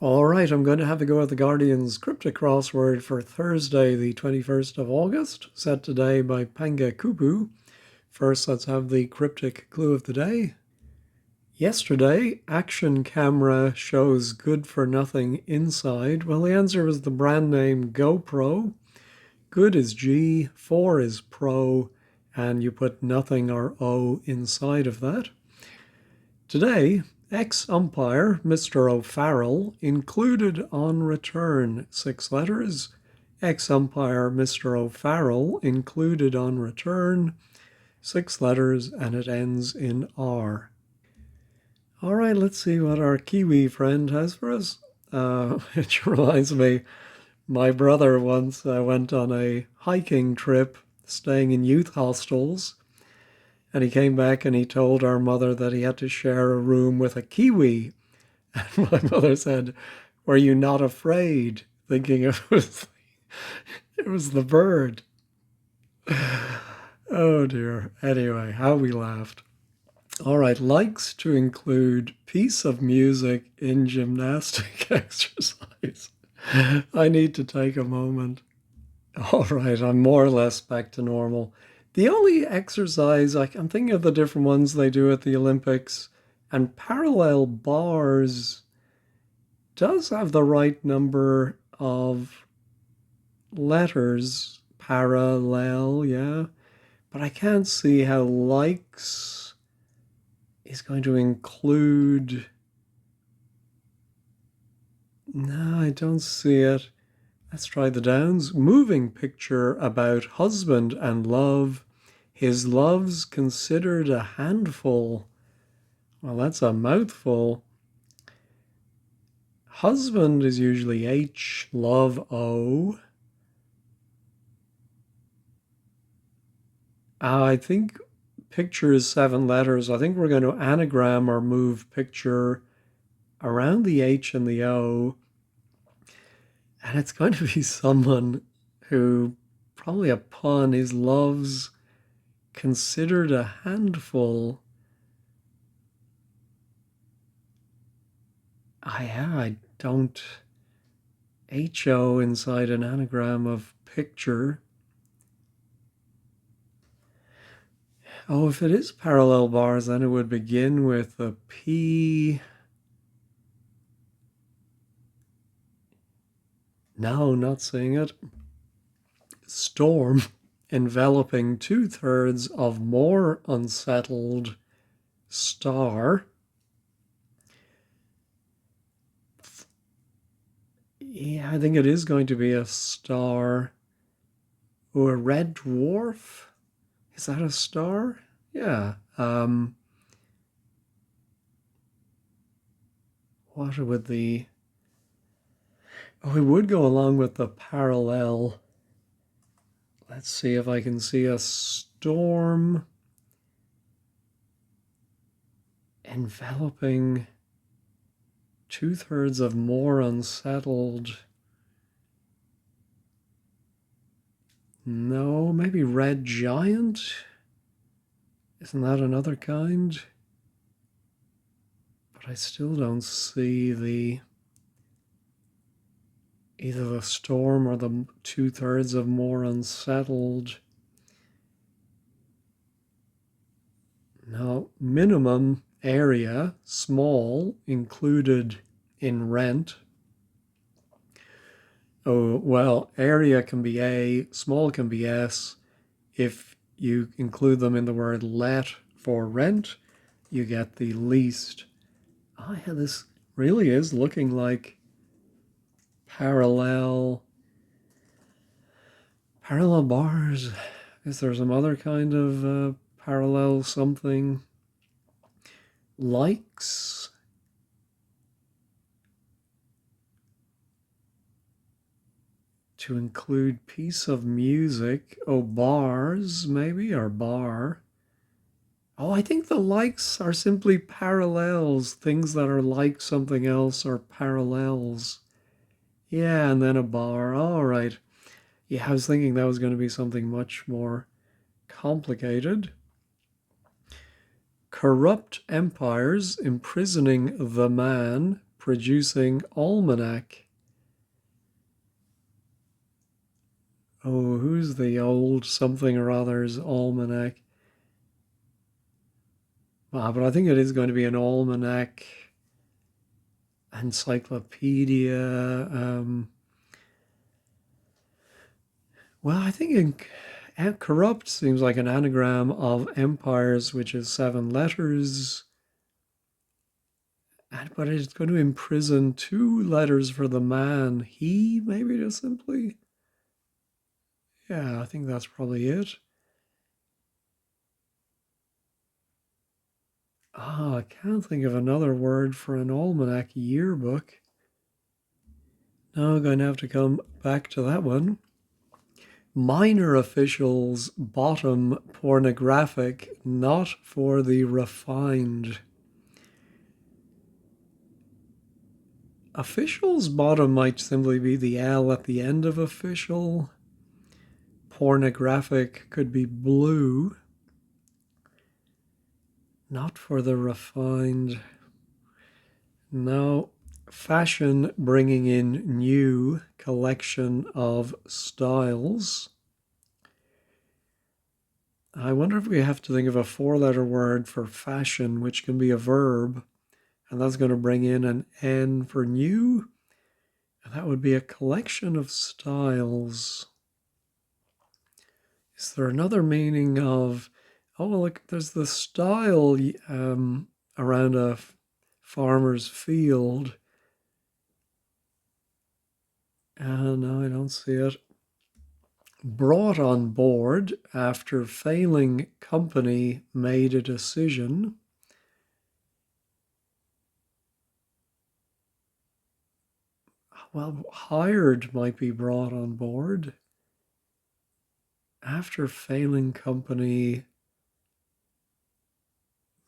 All right, I'm going to have a go at the Guardian's Cryptic Crossword for Thursday, the 21st of August, set today by Panga Kupu. First, let's have the cryptic clue of the day. Yesterday, action camera shows good for nothing inside. Well, the answer was the brand name GoPro. Good is G, for is pro, and you put nothing or O inside of that. Today, ex-umpire Mr. O'Farrell included on return 6 letters. Ex-umpire Mr. O'Farrell included on return 6 letters, and it ends in R. All right, let's see what our Kiwi friend has for us. It reminds me, my brother once went on a hiking trip, staying in youth hostels. And he came back and he told our mother that he had to share a room with a Kiwi. And my mother said, "Were you not afraid?" Thinking it was the bird. Oh dear. Anyway, how we laughed. All right, likes to include piece of music in gymnastic exercise. I need to take a moment. All right, I'm more or less back to normal. The only exercise, I'm thinking of the different ones they do at the Olympics, and parallel bars does have the right number of letters. Parallel, yeah. But I can't see how likes is going to include. No, I don't see it. Let's try the downs. Moving picture about husband and love. His love's considered a handful. Well, that's a mouthful. Husband is usually H, love O. I think picture is 7 letters. I think we're going to anagram or move picture around the H and the O. And it's going to be someone who, probably a pun, his love's considered a handful. I don't. HO inside an anagram of picture. Oh, if it is parallel bars, then it would begin with a P. No, not seeing it. Storm enveloping 2/3 of more unsettled star. Yeah, I think it is going to be a star. Or a red dwarf? Is that a star? Yeah. What would the... Oh, we would go along with the parallel. Let's see if I can see a storm enveloping 2/3 of more unsettled. No, maybe red giant? Isn't that another kind? But I still don't see either the storm or the 2/3 of more unsettled. No, minimum area, small, included in rent. Oh, well, area can be A, small can be S. If you include them in the word let for rent, you get the least. Oh yeah, this really is looking like parallel bars. Is there some other kind of parallel something? Likes. To include piece of music. Oh, bars, maybe, or bar. Oh, I think the likes are simply parallels. Things that are like something else are parallels. Yeah, and then a bar. All right. Yeah, I was thinking that was going to be something much more complicated. Corrupt empires imprisoning the man, producing almanac. Oh, who's the old something or other's almanac? But I think it is going to be an almanac, encyclopedia. Well, I think corrupt seems like an anagram of empires, which is 7 letters. But it's going to imprison 2 letters for the man. He, maybe just simply. Yeah, I think that's probably it. I can't think of another word for an almanac yearbook. No, I'm going to have to come back to that one. Minor officials bottom pornographic, not for the refined. Officials bottom might simply be the L at the end of official. Pornographic could be blue. Not for the refined. No. Fashion bringing in new collection of styles. I wonder if we have to think of a 4-letter word for fashion, which can be a verb, and that's going to bring in an N for new, and that would be a collection of styles. Is there another meaning of, oh, look, there's the style around a farmer's field. No, I don't see it. Brought on board after failing company made a decision. Well, hired might be brought on board. After failing company,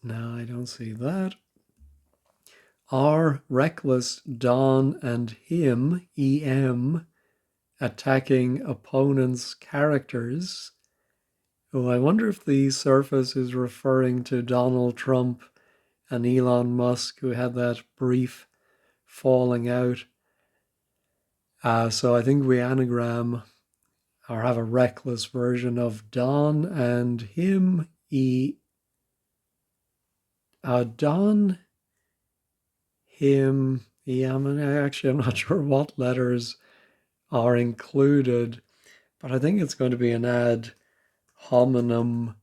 no, I don't see that. Are reckless Don and him, EM, attacking opponents' characters. Oh, I wonder if the surface is referring to Donald Trump and Elon Musk, who had that brief falling out. So I think we anagram or have a reckless version of Don and him, Don, him, I mean, actually, I'm not sure what letters are included, but I think it's going to be an ad hominem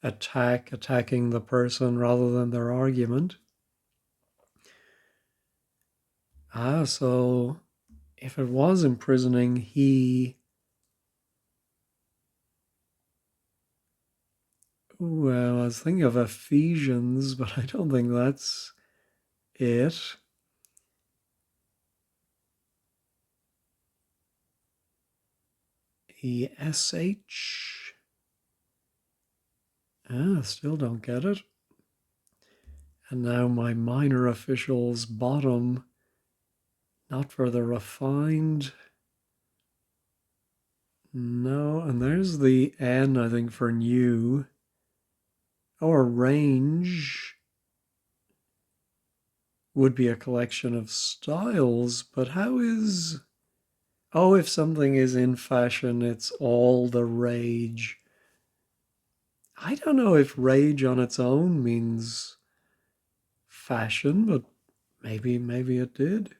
attack, attacking the person rather than their argument. So if it was imprisoning, well, I was thinking of Ephesians, but I don't think that's it. ESH. Still don't get it. And now my minor officials bottom, not for the refined. No, and there's the N, I think, for new. Or range would be a collection of styles, but how is... Oh, if something is in fashion, it's all the rage. I don't know if rage on its own means fashion, but maybe it did.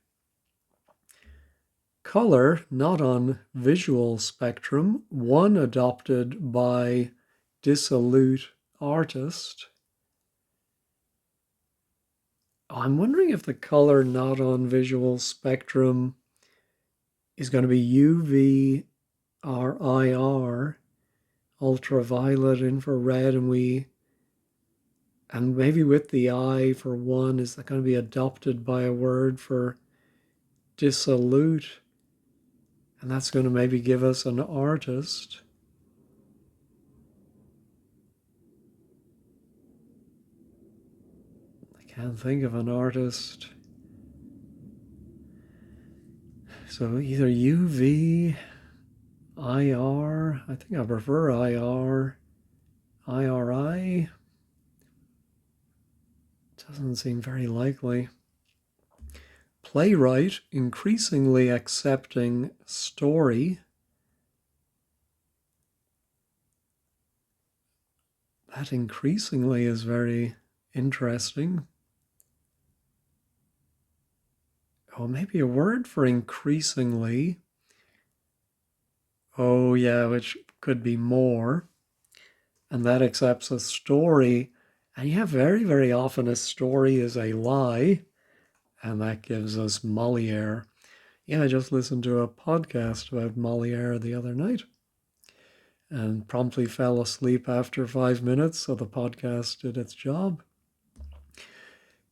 Color, not on visual spectrum, one adopted by dissolute artist. I'm wondering if the color not on visual spectrum is going to be UV or IR, ultraviolet, infrared, and maybe with the I for one, is that going to be adopted by a word for dissolute? And that's going to maybe give us an artist. I can't think of an artist. So either UV, IR, I think I prefer IR, IRI. Doesn't seem very likely. Playwright increasingly accepting story. That increasingly is very interesting. Oh, maybe a word for increasingly. Oh, yeah, which could be more. And that accepts a story. And yeah, very, very often a story is a lie. And that gives us Moliere. Yeah, I just listened to a podcast about Moliere the other night and promptly fell asleep after 5 minutes, so the podcast did its job.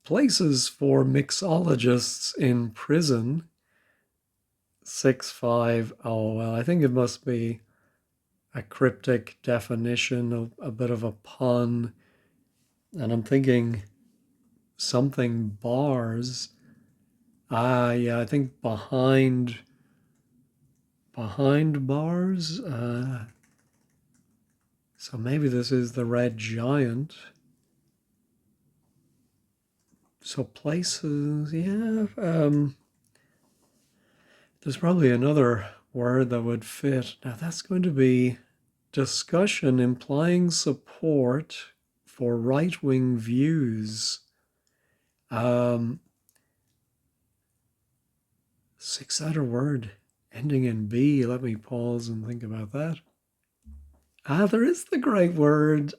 Places for mixologists in prison. 6-5. Oh, well, I think it must be a cryptic definition, a bit of a pun. And I'm thinking something bars. Ah, yeah, I think behind bars. So maybe this is the Red Giant. So places, yeah. There's probably another word that would fit. Now that's going to be discussion implying support for right-wing views. Um, Six-letter word ending in B. Let me pause and think about that. There is the great word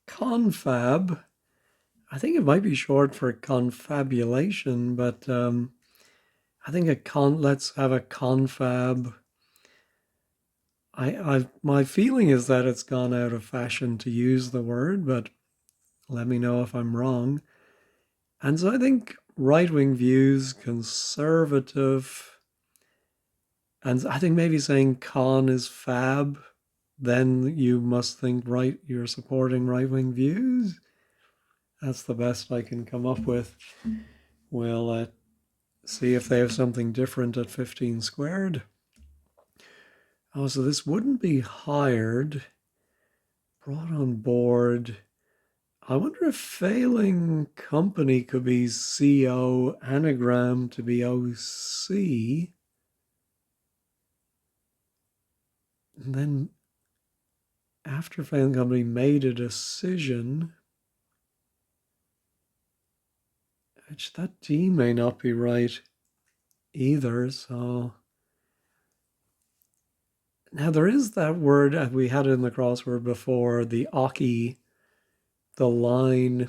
confab. I think it might be short for confabulation, but I think let's have a confab. My feeling is that it's gone out of fashion to use the word, but let me know if I'm wrong. And so I think right-wing views, conservative, and I think maybe saying con is fab, then you must think you're supporting right-wing views. That's the best I can come up with. We'll see if they have something different at 15 squared. Oh, so this wouldn't be hired, brought on board. I wonder if failing company could be CO, anagram to be OC. And then after failing company made a decision, which that D may not be right either. So now there is that word, we had it in the crossword before, the Oki, the line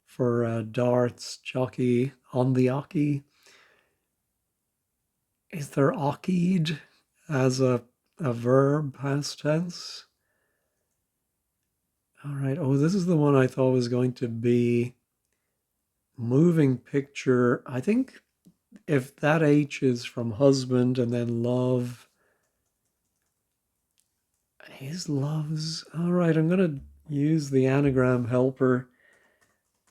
for darts, jockey, on the Oki. Is there Okied as a verb, past tense? All right. Oh, this is the one I thought was going to be moving picture. I think if that H is from husband and then love, his loves. All right, I'm going to use the anagram helper,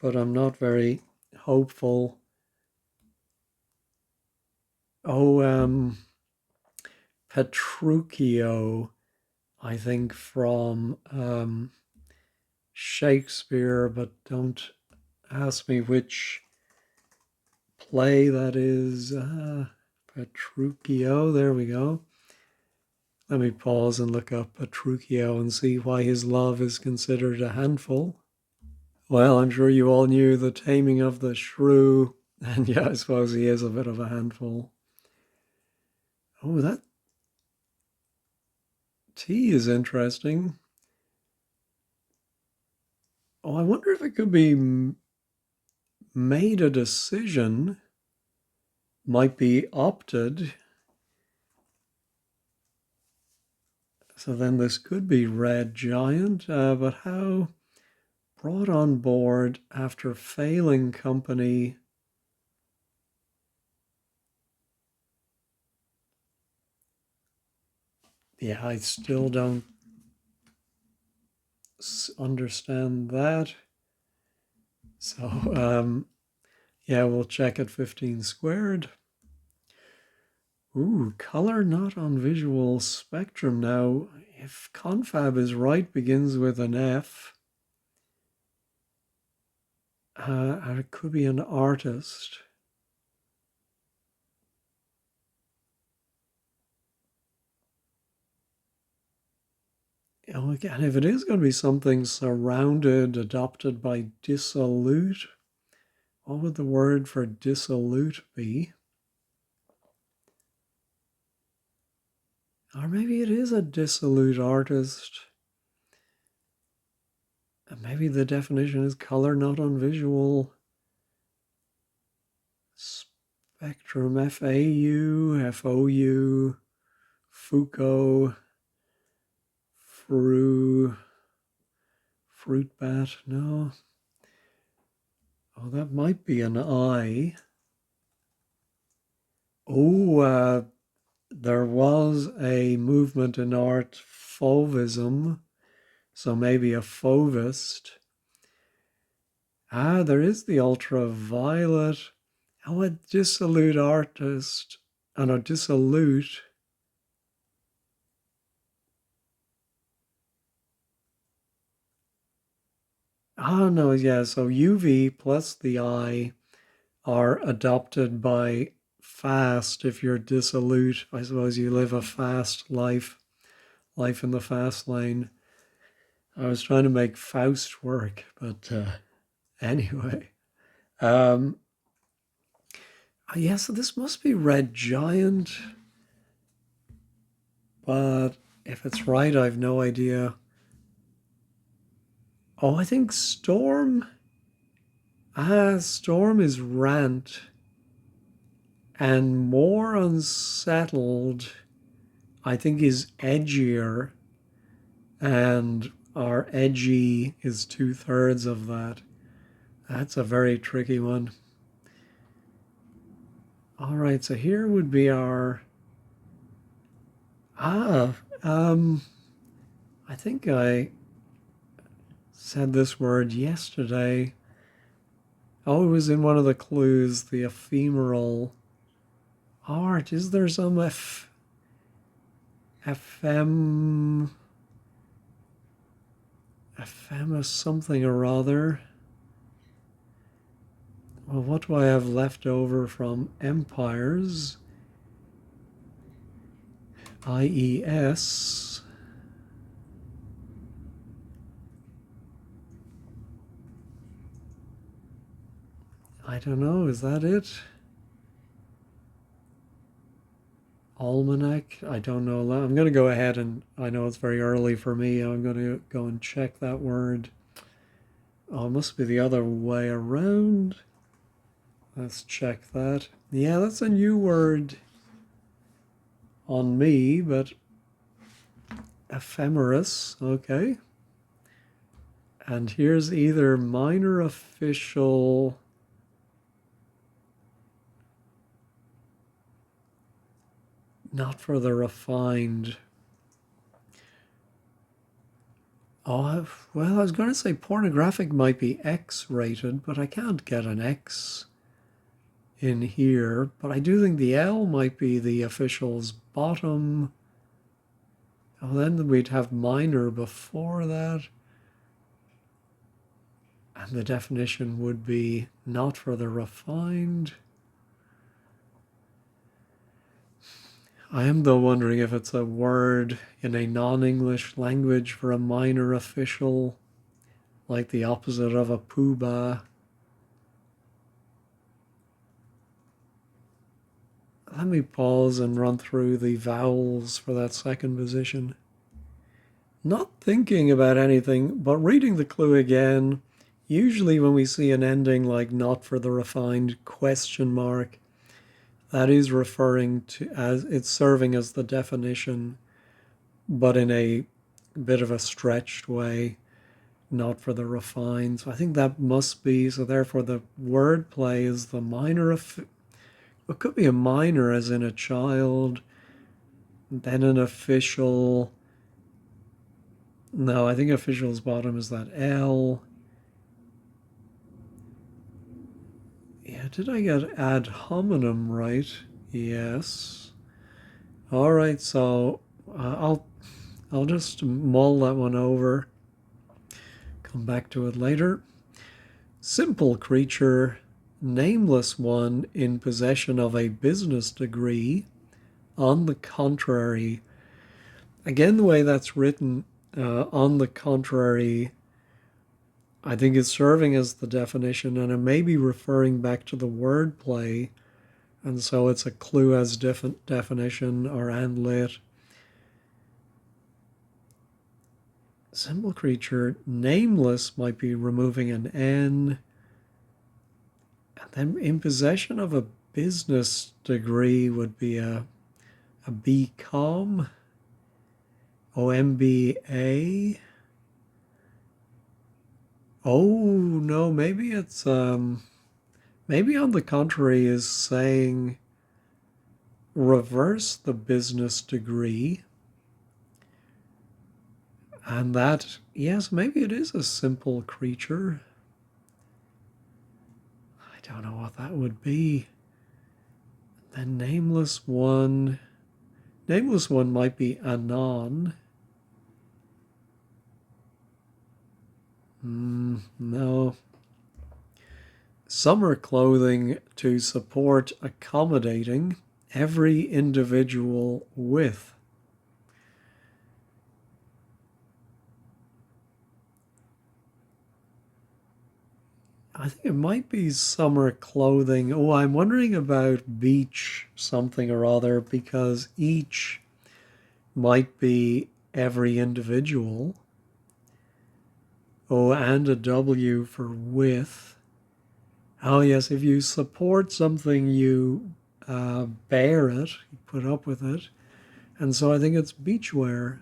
but I'm not very hopeful. Oh, Petruchio, I think from Shakespeare, but don't ask me which play that is. Petruchio, there we go. Let me pause and look up Petruchio and see why his love is considered a handful. Well, I'm sure you all knew the taming of the shrew, and yeah, I suppose he is a bit of a handful. Oh, that T is interesting. Oh, I wonder if it could be made a decision, might be opted. So then this could be Red Giant, but how brought on board after failing company? Yeah, I still don't understand that. So, yeah, we'll check at 15 squared. Ooh, color not on visual spectrum. Now, if confab is right, begins with an F. It could be an artist. Oh, again, if it is going to be something surrounded, adopted by dissolute, what would the word for dissolute be? Or maybe it is a dissolute artist. And maybe the definition is color not on visual. Spectrum, F-A-U, F-O-U, Foucault, fruit bat, no. Oh, that might be an I. Oh, there was a movement in art, Fauvism, so maybe a Fauvist. Ah, there is the ultraviolet. Oh, a dissolute artist. Oh, no, dissolute. Oh, no, yeah, so UV plus the I are adopted by fast if you're dissolute. I suppose you live a fast life, life in the fast lane. I was trying to make Faust work, but anyway. Um, yeah, so this must be Red Giant, but if it's right, I have no idea. Oh, I think Storm. Ah, Storm is Rant and more unsettled. I think is edgier, and our edgy is 2/3 of that. That's a very tricky one. All right, so here would be our ah. I think I said this word yesterday. Oh, it was in one of the clues. The ephemeral art. Is there some ephemeral something or other? Well, what do I have left over from empires? IES. I don't know, is that it? Almanac? I don't know. I'm going to go ahead and I know it's very early for me. I'm going to go and check that word. Oh, it must be the other way around. Let's check that. Yeah, that's a new word on me, but ephemeris, okay. And here's either minor official. Not for the refined. Oh, well, I was going to say pornographic might be X-rated, but I can't get an X in here. But I do think the L might be the official's bottom. Oh, then we'd have minor before that. And the definition would be not for the refined. I am though wondering if it's a word in a non-English language for a minor official, like the opposite of a poobah. Let me pause and run through the vowels for that second position. Not thinking about anything, but reading the clue again. Usually when we see an ending like not for the refined question mark, that is referring to as it's serving as the definition, but in a bit of a stretched way, not for the refined. So I think that must be, so therefore the word play is the minor of, it could be a minor as in a child, then an official. No, I think official's bottom is that L. Yeah, did I get ad hominem right? Yes. All right, so I'll just mull that one over. Come back to it later. Simple creature, nameless one in possession of a business degree. On the contrary, again, the way that's written, On the contrary, I think it's serving as the definition, and it may be referring back to the wordplay, and so it's a clue as definition or and lit. Symbol creature, nameless might be removing an N. And then in possession of a business degree would be a BCom, OMBA. Oh no, maybe it's maybe on the contrary is saying reverse the business degree. And that, yes, maybe it is a simple creature. I don't know what that would be. Then nameless one might be anon. No. Summer clothing to support accommodating every individual with. I think it might be summer clothing. Oh, I'm wondering about beach something or other, because each might be every individual. Oh, and a W for with. Oh, yes, if you support something, you bear it, you put up with it. And so I think it's beachwear.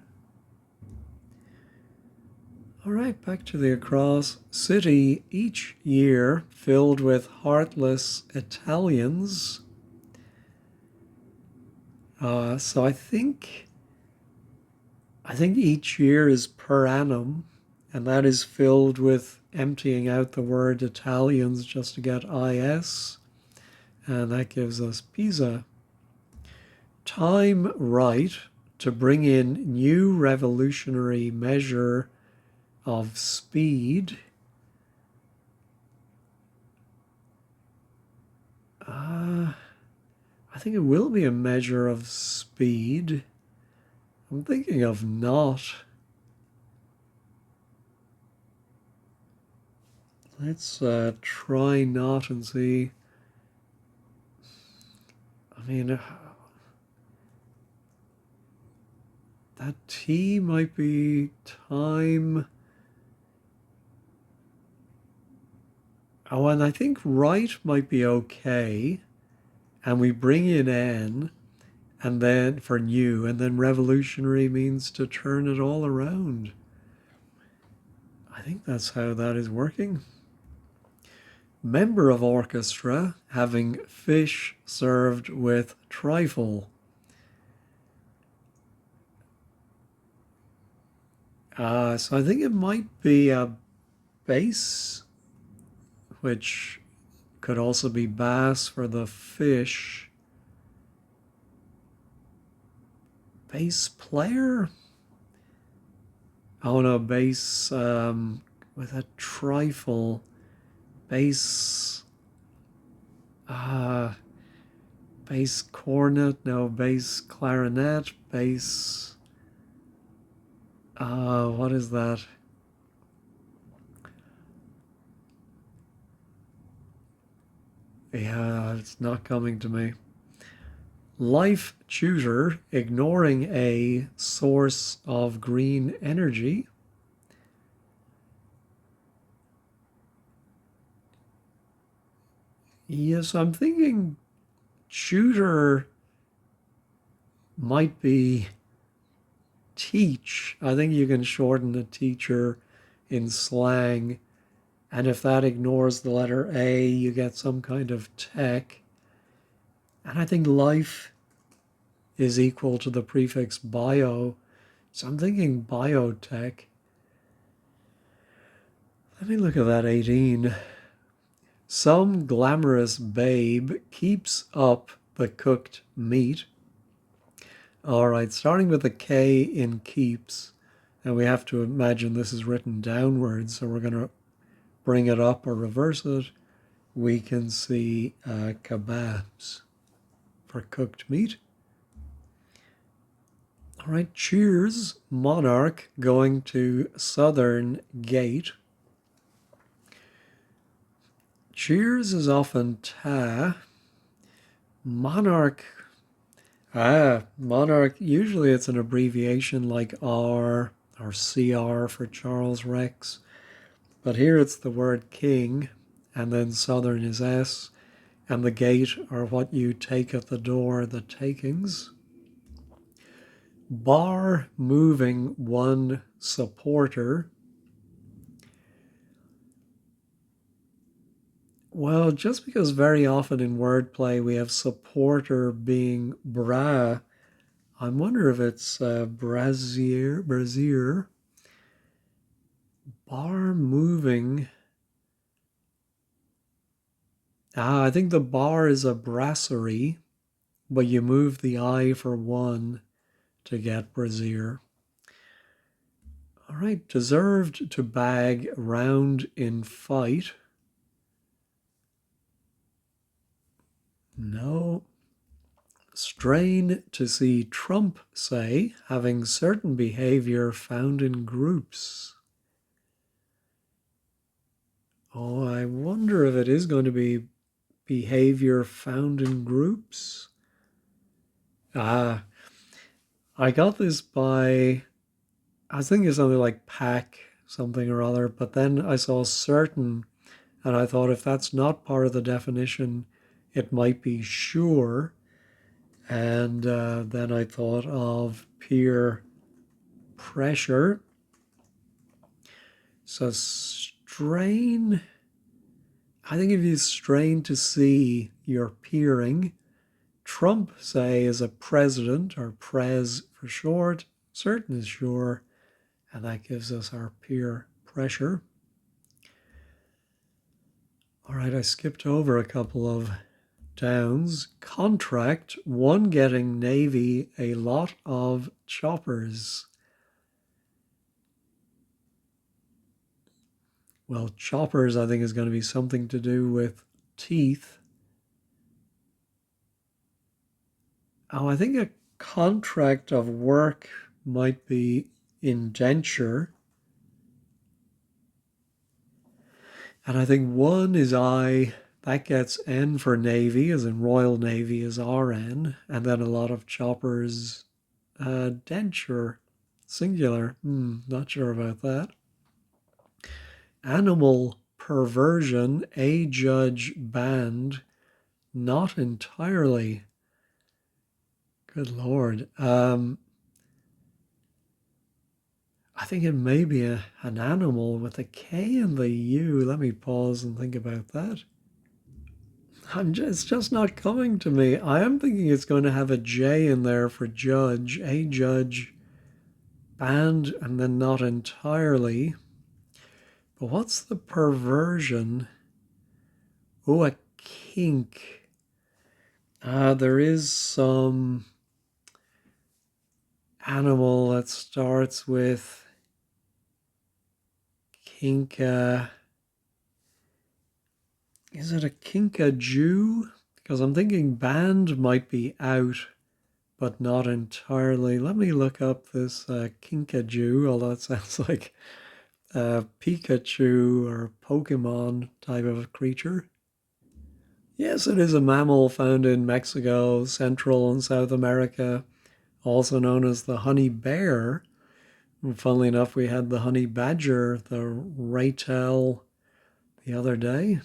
All right, back to the across. City each year filled with heartless Italians. So I think each year is per annum, and that is filled with emptying out the word Italians just to get IS, and that gives us Pisa. Time right to bring in new revolutionary measure of speed. I think it will be a measure of speed. I'm thinking of not. Let's try not and see. I mean, that T might be time. Oh, and I think right might be okay. And we bring in N, and then for new, and then revolutionary means to turn it all around. I think that's how that is working. Member of orchestra having fish served with trifle. So I think it might be a bass, which could also be bass for the fish. Bass player? Oh no, bass with a trifle. Bass, bass cornet, no, bass clarinet, bass, what is that? Yeah, it's not coming to me. Life tutor ignoring a source of green energy. Yes, I'm thinking tutor might be teach. I think you can shorten a teacher in slang. And if that ignores the letter A, you get some kind of tech. And I think life is equal to the prefix bio. So I'm thinking biotech. Let me look at that 18. Some glamorous babe keeps up the cooked meat. All right, starting with the K in keeps. And we have to imagine this is written downwards. So we're going to bring it up or reverse it. We can see kebabs for cooked meat. All right, cheers, monarch going to southern gate. Cheers is often ta. Monarch, monarch, usually it's an abbreviation like R or CR for Charles Rex. But here it's the word king, and then southern is S, and the gate are what you take at the door, the takings. Bar moving one supporter. Well, just because very often in wordplay we have supporter being bra, I wonder if it's brazier. Bar moving. I think the bar is a brasserie, but you move the I for one to get brazier. All right, deserved to bag round in fight. No. Strain to see Trump say having certain behavior found in groups. Oh, I wonder if it is going to be behavior found in groups. I got this by, I was thinking something like pack something or other, but then I saw certain, and I thought if that's not part of the definition, it might be sure. And then I thought of peer pressure. So strain, I think if you strain to see, you're peering. Trump, say, is a president, or pres for short. Certain is sure, and that gives us our peer pressure. All right, I skipped over a couple of downs. Contract, one getting Navy a lot of choppers. Well, choppers, I think, is going to be something to do with teeth. Oh, I think a contract of work might be indenture. And I think one is I, that gets N for Navy, as in Royal Navy is RN, and then a lot of choppers, denture, singular. Not sure about that. Animal perversion, a judge banned, not entirely. Good Lord. I think it may be an animal with a K and the U. Let me pause and think about that. It's just not coming to me. I am thinking it's going to have a J in there for judge, a judge, banned, and then not entirely. But what's the perversion? Oh, a kink. There is some animal that starts with kinka. Is it a kinkajou? Because I'm thinking band might be out, but not entirely. Let me look up this kinkajou, although it sounds like a Pikachu or Pokemon type of creature. Yes, it is a mammal found in Mexico, Central and South America, also known as the honey bear. And funnily enough, we had the honey badger, the raytail, the other day.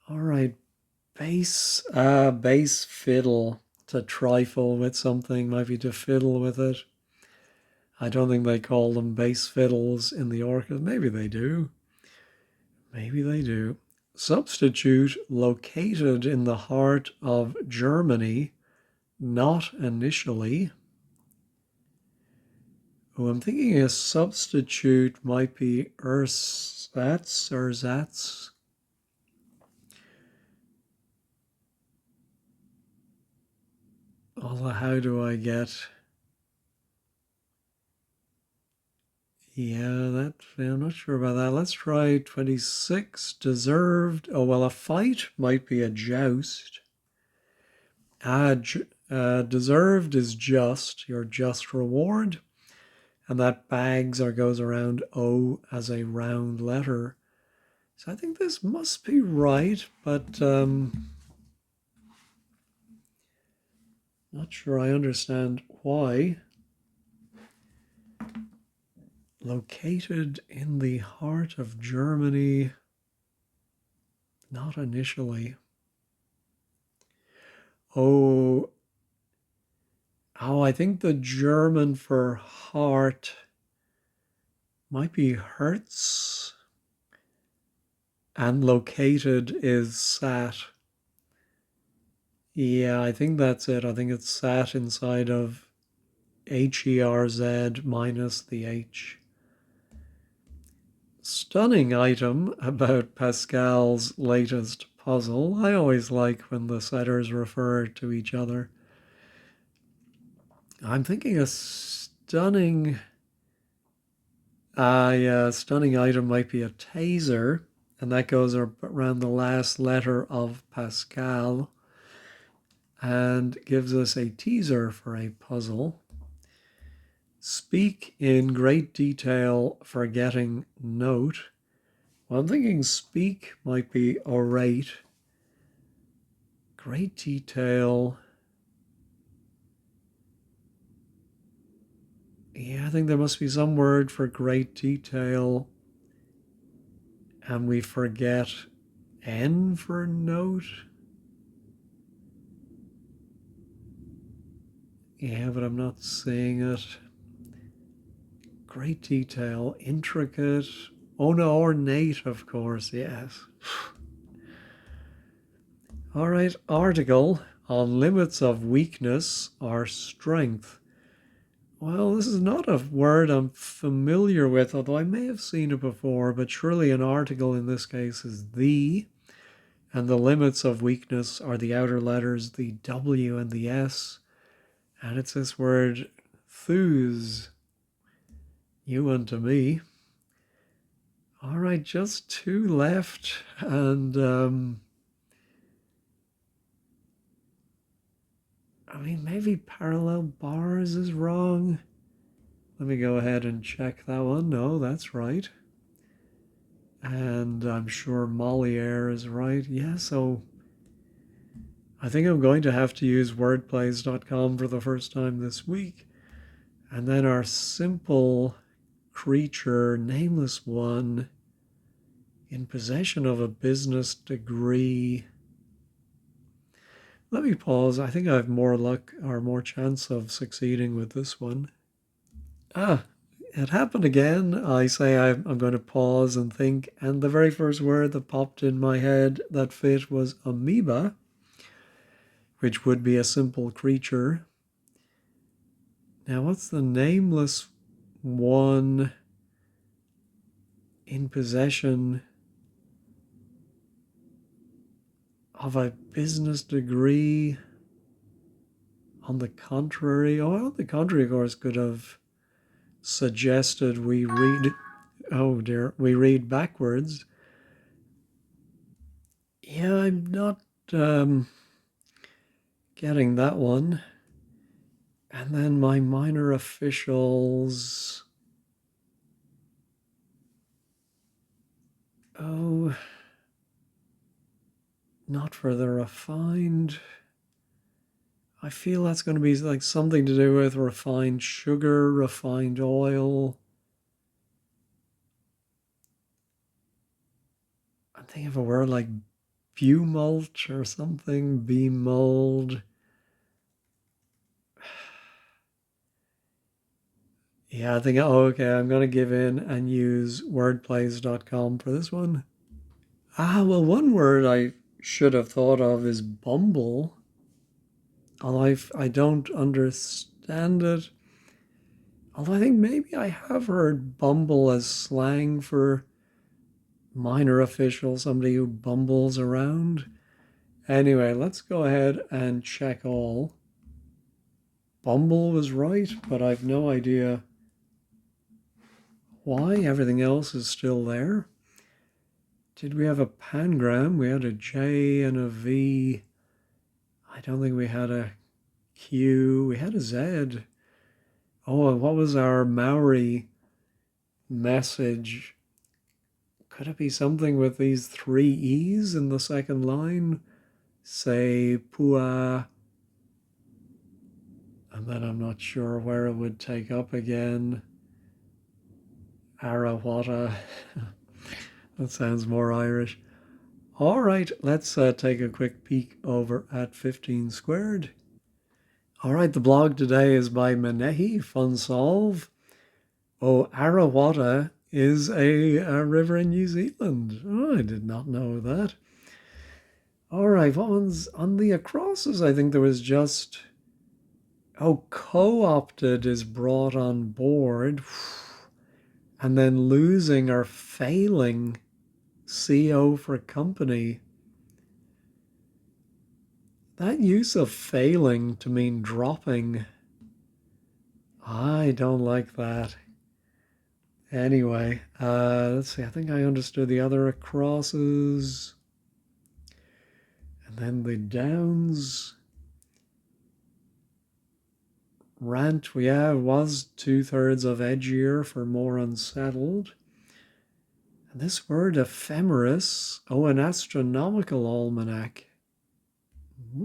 All right, bass fiddle, to trifle with something, might be to fiddle with it. I don't think they call them bass fiddles in the orchid. Maybe they do. Maybe they do. Substitute, located in the heart of Germany, not initially. Oh, I'm thinking a substitute might be ersatz. Although, how do I get? Yeah, I'm not sure about that. Let's try 26. Deserved. Oh, well, a fight might be a joust. Deserved is just, your just reward. And that bags or goes around O as a round letter. So I think this must be right, but not sure I understand why. Located in the heart of Germany. Not initially. Oh, I think the German for heart might be Herz. And located is sat. Yeah, I think that's it. I think it's sat inside of HERZ minus the H. Stunning item about Pascal's latest puzzle. I always like when the setters refer to each other. I'm thinking a stunning stunning item might be a taser, and that goes around the last letter of Pascal and gives us a teaser for a puzzle. Speak in great detail, forgetting note. Well, I'm thinking speak might be orate. Great detail. Yeah, I think there must be some word for great detail. And we forget N for note. Yeah, but I'm not seeing it. Great detail, intricate. Oh no, ornate, of course, yes. All right, article on limits of weakness or strength. Well, this is not a word I'm familiar with, although I may have seen it before, but surely an article in this case is the, and the limits of weakness are the outer letters, the W and the S, and it's this word thuse, you unto me. All right, just two left, and I mean, maybe parallel bars is wrong. Let me go ahead and check that one. No, that's right. And I'm sure Moliere is right. Yeah, so I think I'm going to have to use wordplays.com for the first time this week. And then our simple creature, nameless one, in possession of a business degree. Let me pause. I think I have more luck or more chance of succeeding with this one. It happened again. I say I'm going to pause and think, and the very first word that popped in my head that fit was amoeba, which would be a simple creature. Now, what's the nameless one in possession of a business degree? On the contrary, on the contrary, of course, could have suggested we read, oh dear, we read backwards. Yeah, I'm not getting that one. And then my minor officials. Oh, not for the refined. I feel that's going to be like something to do with refined sugar, refined oil. I'm thinking of a word like bumult or something, bemold. Yeah, I think, okay, I'm going to give in and use wordplays.com for this one. Well, one word I should have thought of is bumble. Although I don't understand it. Although I think maybe I have heard bumble as slang for minor official, somebody who bumbles around. Anyway, let's go ahead and check all. Bumble was right, but I've no idea why. Everything else is still there. Did we have a pangram? We had a J and a V. I don't think we had a Q. We had a Z. Oh, and what was our Maori message? Could it be something with these three E's in the second line? Say pua. And then I'm not sure where it would take up again. Arawata. That sounds more Irish. All right, let's take a quick peek over at 15 squared. All right, the blog today is by Manehi Funsolve. Oh, Arawata is a river in New Zealand. Oh, I did not know that. All right, what one's on the acrosses? I think there was just, oh, co-opted is brought on board. And then losing or failing, CO for company. That use of failing to mean dropping, I don't like that. Anyway, let's see. I think I understood the other acrosses. And then the downs. Rant, yeah, was 2/3 of edgier for more unsettled. And this word ephemeris, oh, an astronomical almanac.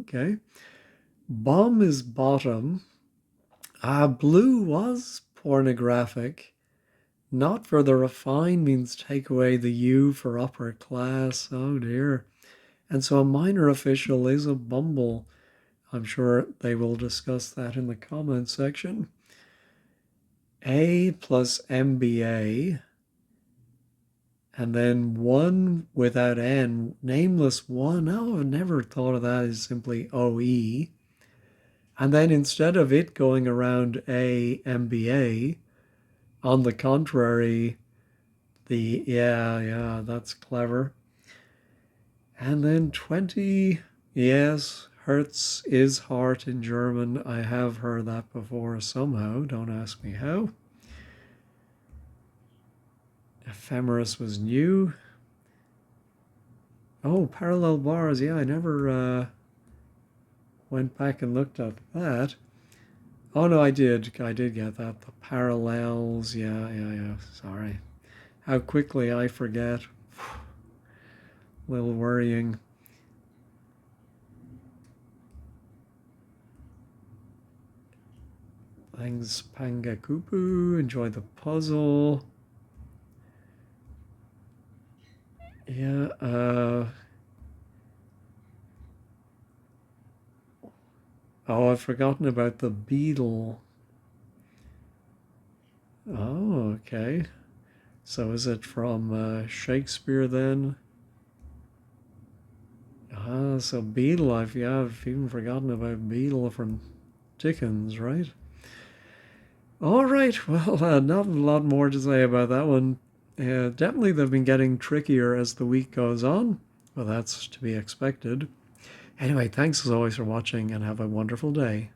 Okay. Bomb is bottom. Blue was pornographic. Not for the refined means take away the U for upper class. Oh dear. And so a minor official is a bumble. I'm sure they will discuss that in the comment section. A plus MBA. And then one without N, nameless one. Oh, I've never thought of that as simply OE. And then instead of it going around A, MBA, on the contrary, yeah, that's clever. And then 20, yes, Herz is heart in German. I have heard that before somehow. Don't ask me how. Ephemeris was new. Oh, parallel bars. Yeah, I never went back and looked at that. Oh, no, I did get that. The parallels. Yeah. Sorry. How quickly I forget. A little worrying. Thanks, Pangakupu. Enjoy the puzzle. Yeah, oh, I've forgotten about the beetle. Oh, okay. So is it from Shakespeare then? Ah, so beetle, I've even forgotten about beetle from Dickens, right? All right, well, not a lot more to say about that one. Definitely they've been getting trickier as the week goes on. Well, that's to be expected. Anyway, thanks as always for watching and have a wonderful day.